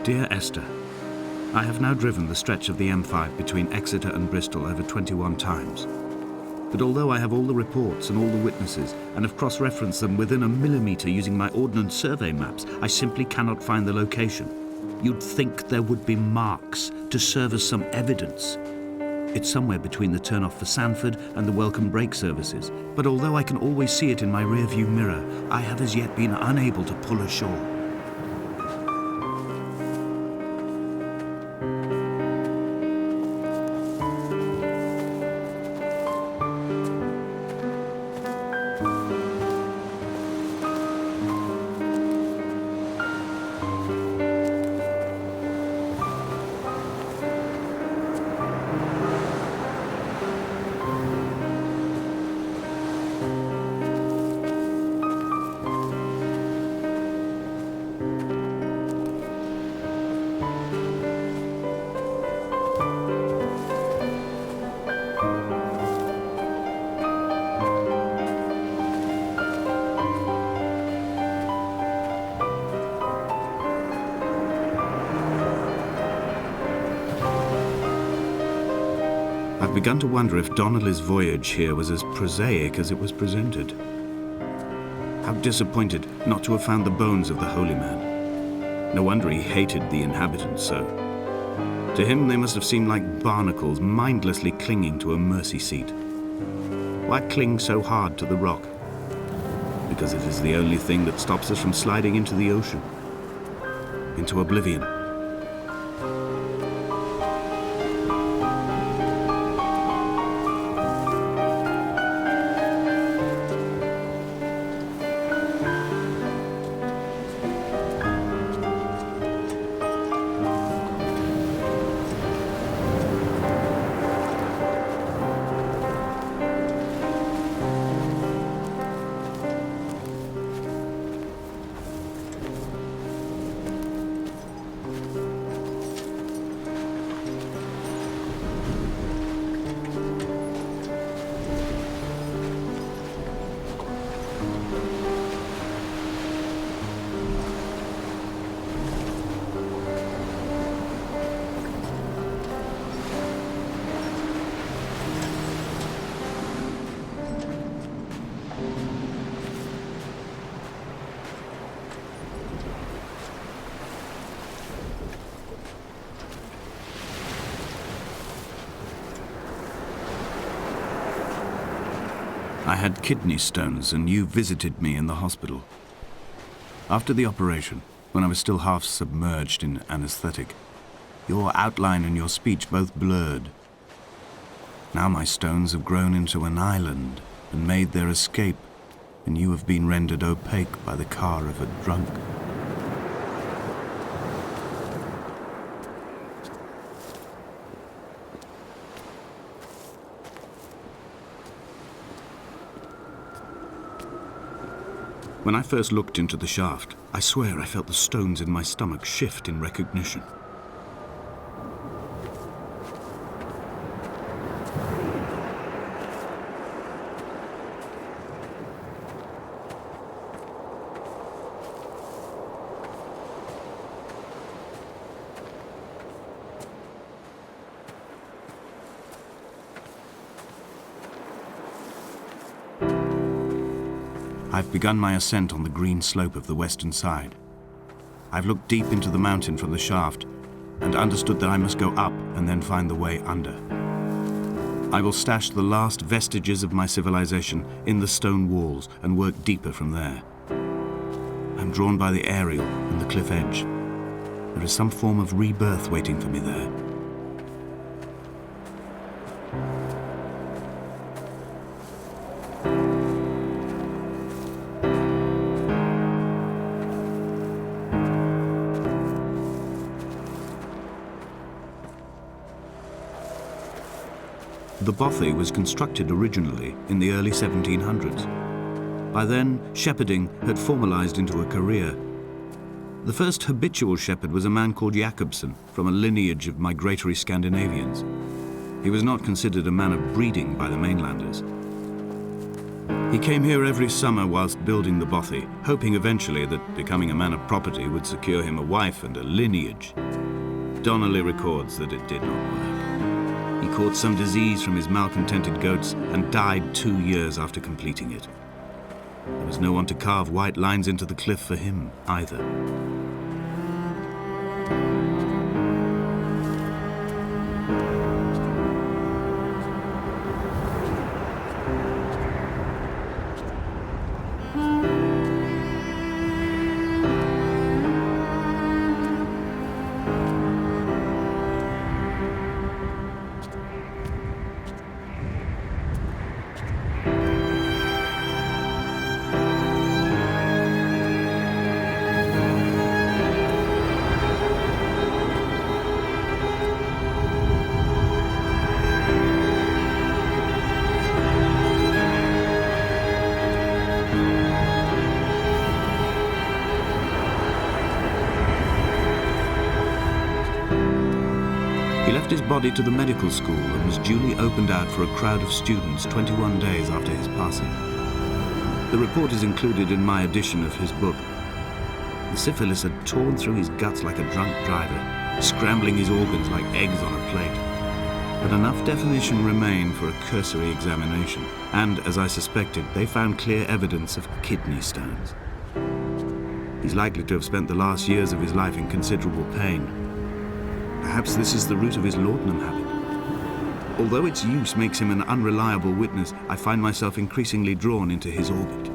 Dear Esther, I have now driven the stretch of the M5 between Exeter and Bristol over 21 times. But although I have all the reports and all the witnesses and have cross-referenced them within a millimetre using my Ordnance Survey maps, I simply cannot find the location. You'd think there would be marks to serve as some evidence. It's somewhere between the turn-off for Sanford and the welcome brake services, but although I can always see it in my rear-view mirror, I have as yet been unable to pull ashore. I've begun to wonder if Donnelly's voyage here was as prosaic as it was presented. How disappointed not to have found the bones of the holy man. No wonder he hated the inhabitants so. To him they must have seemed like barnacles mindlessly clinging to a mercy seat. Why cling so hard to the rock? Because it is the only thing that stops us from sliding into the ocean, into oblivion. I had kidney stones and you visited me in the hospital. After the operation, when I was still half submerged in anesthetic, your outline and your speech both blurred. Now my stones have grown into an island and made their escape, and you have been rendered opaque by the car of a drunk. When I first looked into the shaft, I swear I felt the stones in my stomach shift in recognition. I've begun my ascent on the green slope of the western side. I've looked deep into the mountain from the shaft and understood that I must go up and then find the way under. I will stash the last vestiges of my civilization in the stone walls and work deeper from there. I'm drawn by the aerial and the cliff edge. There is some form of rebirth waiting for me there. The bothy was constructed originally in the early 1700s. By then, shepherding had formalized into a career. The first habitual shepherd was a man called Jacobsen, from a lineage of migratory Scandinavians. He was not considered a man of breeding by the mainlanders. He came here every summer whilst building the bothy, hoping eventually that becoming a man of property would secure him a wife and a lineage. Donnelly records that it did not work. He caught some disease from his malcontented goats and died 2 years after completing it. There was no one to carve white lines into the cliff for him either. He left his body to the medical school and was duly opened out for a crowd of students 21 days after his passing. The report is included in my edition of his book. The syphilis had torn through his guts like a drunk driver, scrambling his organs like eggs on a plate. But enough definition remained for a cursory examination, and, as I suspected, they found clear evidence of kidney stones. He's likely to have spent the last years of his life in considerable pain. Perhaps this is the root of his laudanum habit. Although its use makes him an unreliable witness, I find myself increasingly drawn into his orbit.